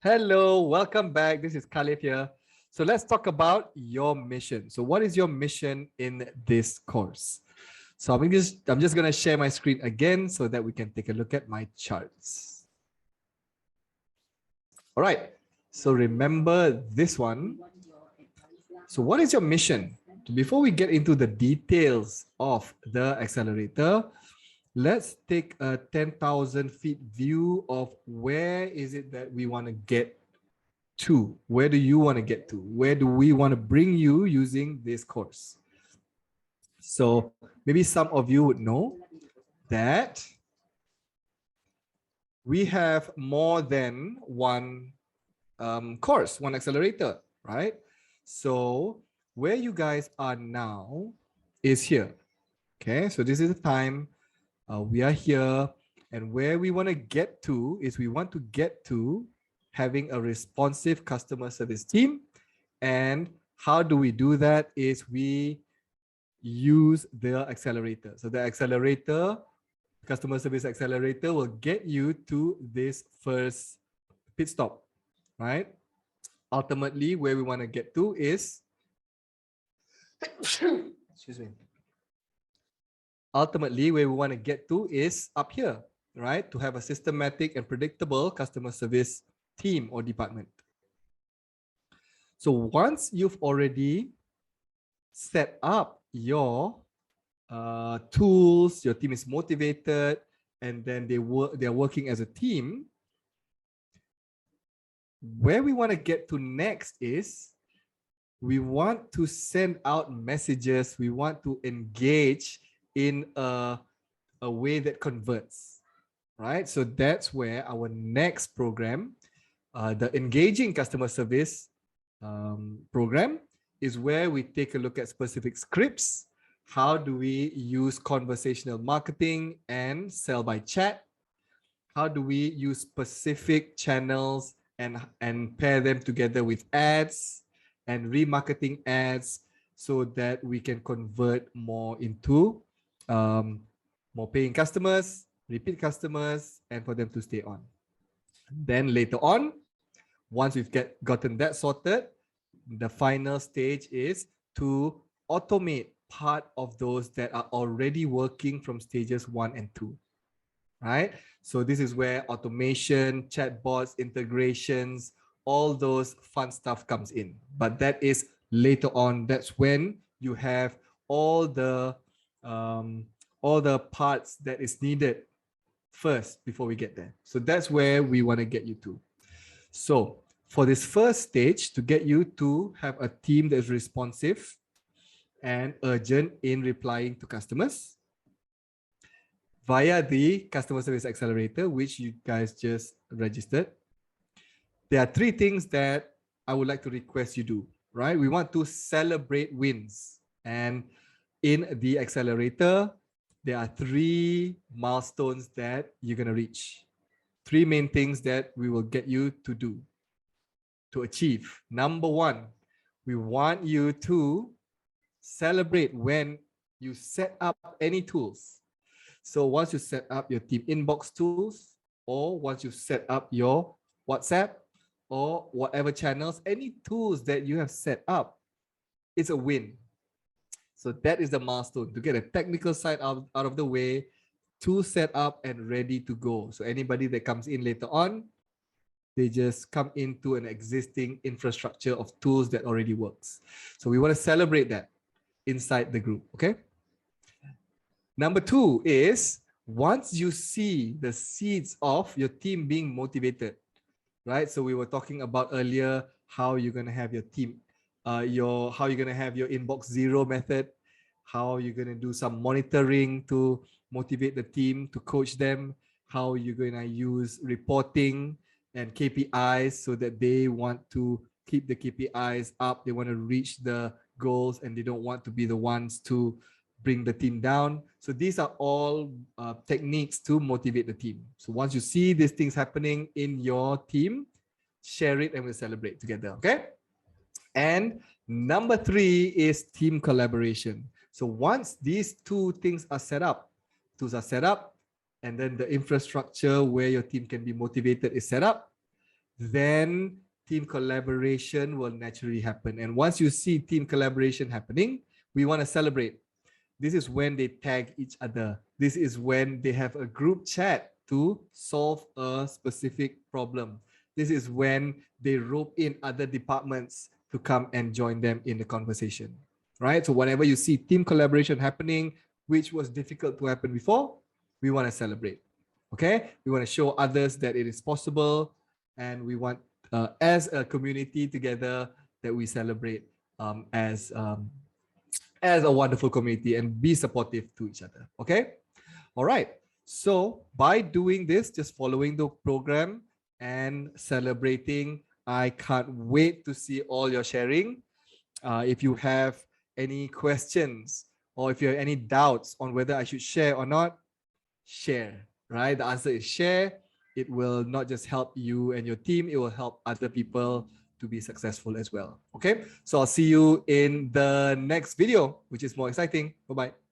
Hello, welcome back. This is Khalif here. So let's talk about your mission. So what is your mission in this course? So I'm just going to share my screen again so that we can take a look at my charts. All right. So remember this one. So what is your mission? Before we get into the details of the accelerator, let's take a 10,000 feet view of where is it that we want to get to. Where do you want to get to? Where do we want to bring you using this course? So maybe some of you would know that we have more than one course, one accelerator, right? So where you guys are now is here. Okay, so this is the time we are here, and where we want to get to is we want to get to having a responsive customer service team. And how do we do that is we use the accelerator. So the accelerator, customer service accelerator, will get you to this first pit stop, right? Ultimately, where we want to get to is excuse me. Ultimately, where we want to get to is up here, right? To have a systematic and predictable customer service team or department. So once you've already set up your tools, your team is motivated, and then they're working as a team, where we want to get to next is we want to send out messages. We want to engage in a way that converts, right? So that's where our next program, the Engaging Customer Service program, is where we take a look at specific scripts. How do we use conversational marketing and sell by chat? How do we use specific channels and pair them together with ads and remarketing ads so that we can convert more into more paying customers, repeat customers, and for them to stay on. Then later on, once we've gotten that sorted, the final stage is to automate part of those that are already working from stages 1 and 2, right? So this is where automation, chatbots, integrations, all those fun stuff comes in. But that is later on. That's when you have all the parts that is needed first before we get there. So that's where we want to get you to. So for this first stage, to get you to have a team that is responsive and urgent in replying to customers via the Customer Service Accelerator, which you guys just registered, there are 3 things that I would like to request you do, right? We want to celebrate wins. And in the accelerator, there are 3 milestones that you're going to reach. 3 main things that we will get you to do, to achieve. Number 1, we want you to celebrate when you set up any tools. So once you set up your team inbox tools, or once you set up your WhatsApp or whatever channels, any tools that you have set up, it's a win. So that is the milestone, to get a technical side out of the way, to set up and ready to go. So anybody that comes in later on, they just come into an existing infrastructure of tools that already works. So we want to celebrate that inside the group, okay? Number 2 is, once you see the seeds of your team being motivated, right? So we were talking about earlier how you're going to have your team, how you're going to have your inbox zero method, how you're going to do some monitoring to motivate the team, to coach them, how you're going to use reporting and KPIs so that they want to keep the KPIs up, they want to reach the goals, and they don't want to be the ones to bring the team down. So these are all techniques to motivate the team. So once you see these things happening in your team, share it and we'll celebrate together, okay? And number 3 is team collaboration. So once these 2 things are set up, tools are set up, and then the infrastructure where your team can be motivated is set up, then team collaboration will naturally happen. And once you see team collaboration happening, we want to celebrate. This is when they tag each other. This is when they have a group chat to solve a specific problem. This is when they rope in other departments to come and join them in the conversation, right? So whenever you see team collaboration happening, which was difficult to happen before, we want to celebrate, okay? We want to show others that it is possible, and we want, as a community together, that we celebrate as a wonderful community and be supportive to each other, okay? All right. So by doing this, just following the program and celebrating, I can't wait to see all your sharing. If you have any questions or if you have any doubts on whether I should share or not, share, right? The answer is share. It will not just help you and your team, it will help other people to be successful as well. Okay, so I'll see you in the next video, which is more exciting. Bye-bye.